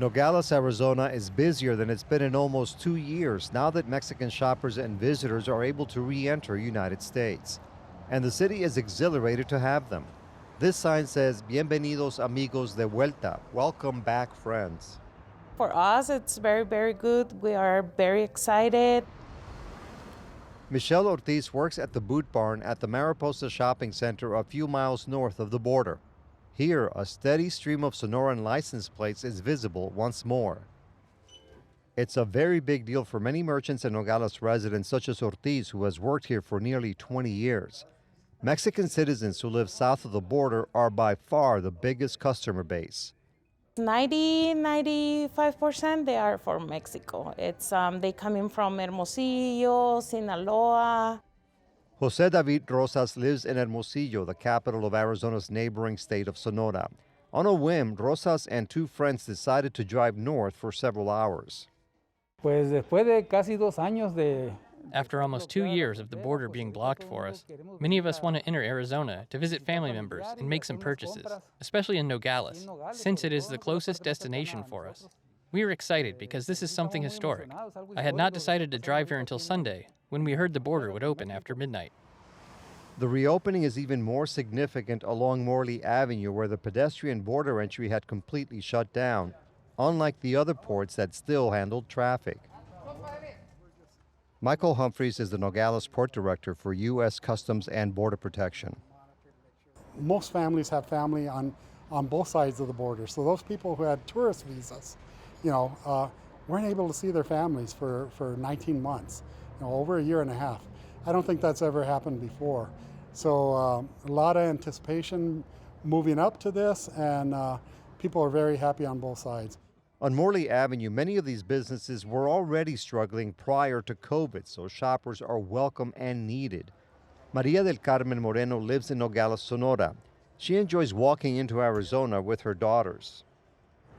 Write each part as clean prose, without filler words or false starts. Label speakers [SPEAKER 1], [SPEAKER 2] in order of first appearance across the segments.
[SPEAKER 1] Nogales, Arizona is busier than it's been in almost 2 years now that Mexican shoppers and visitors are able to re-enter United States. And the city is exhilarated to have them. This sign says, Bienvenidos amigos de vuelta, welcome back friends.
[SPEAKER 2] For us, it's very, very good. We are very excited.
[SPEAKER 1] Michelle Ortiz works at the Boot Barn at the Mariposa Shopping Center a few miles north of the border. Here, a steady stream of Sonoran license plates is visible once more. It's a very big deal for many merchants and Nogales residents such as Ortiz, who has worked here for nearly 20 years. Mexican citizens who live south of the border are by far the biggest customer base.
[SPEAKER 2] 95% they are from Mexico. They come in from Hermosillo, Sinaloa.
[SPEAKER 1] Jose David Rosas lives in Hermosillo, the capital of Arizona's neighboring state of Sonora. On a whim, Rosas and two friends decided to drive north for several hours.
[SPEAKER 3] Pues después de casi 2 años de
[SPEAKER 4] After almost 2 years of the border being blocked for us, many of us want to enter Arizona to visit family members and make some purchases, especially in Nogales, since it is the closest destination for us. We are excited because this is something historic. I had not decided to drive here until Sunday, when we heard the border would open after midnight.
[SPEAKER 1] The reopening is even more significant along Morley Avenue, where the pedestrian border entry had completely shut down, unlike the other ports that still handled traffic. Michael Humphreys is the Nogales Port Director for U.S. Customs and Border Protection.
[SPEAKER 5] Most families have family on both sides of the border, so those people who had tourist visas, weren't able to see their families for 19 months, over a year and a half. I don't think that's ever happened before. So a lot of anticipation moving up to this, and people are very happy on both sides.
[SPEAKER 1] On Morley Avenue, many of these businesses were already struggling prior to COVID, so shoppers are welcome and needed. Maria del Carmen Moreno lives in Nogales, Sonora. She enjoys walking into Arizona with her daughters.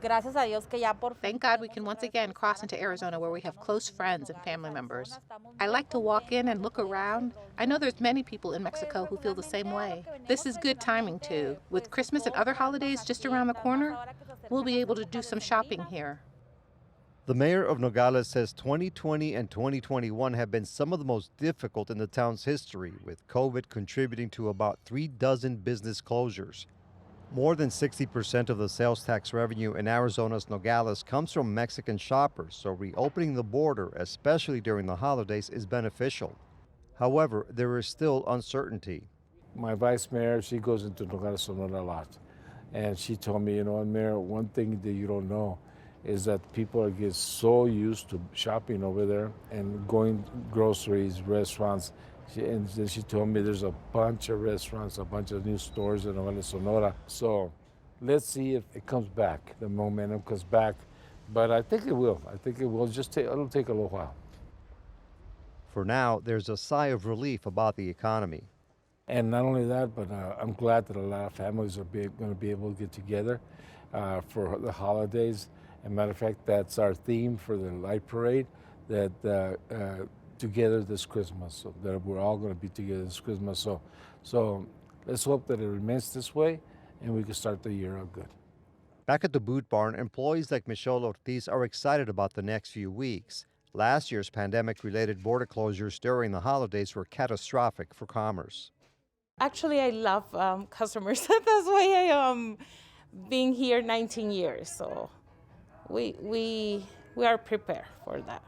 [SPEAKER 6] Thank God we can once again cross into Arizona where we have close friends and family members. I like to walk in and look around. I know there's many people in Mexico who feel the same way. This is good timing too. With Christmas and other holidays just around the corner, we'll be able to do some shopping here.
[SPEAKER 1] The mayor of Nogales says 2020 and 2021 have been some of the most difficult in the town's history, with COVID contributing to about 36 business closures. More than 60% of the sales tax revenue in Arizona's Nogales comes from Mexican shoppers, so reopening the border, especially during the holidays, is beneficial. However, there is still uncertainty.
[SPEAKER 7] My vice mayor, she goes into Nogales, Sonora a lot. And she told me, Mayor, one thing that you don't know is that people get so used to shopping over there and going groceries, restaurants. And then she told me there's a bunch of restaurants, a bunch of new stores in Nogales, Sonora. So let's see if it comes back, the momentum comes back. But I think it will. I think it will. It'll take a little while.
[SPEAKER 1] For now, there's a sigh of relief about the economy.
[SPEAKER 7] And not only that, but I'm glad that a lot of families are going to be able to get together for the holidays. As a matter of fact, that's our theme for the Light Parade, that together this Christmas, so that we're all going to be together this Christmas. So let's hope that it remains this way and we can start the year out good.
[SPEAKER 1] Back at the Boot Barn, employees like Michelle Ortiz are excited about the next few weeks. Last year's pandemic-related border closures during the holidays were catastrophic for commerce.
[SPEAKER 2] Actually, I love customers. That's why I am being here 19 years. So we are prepared for that.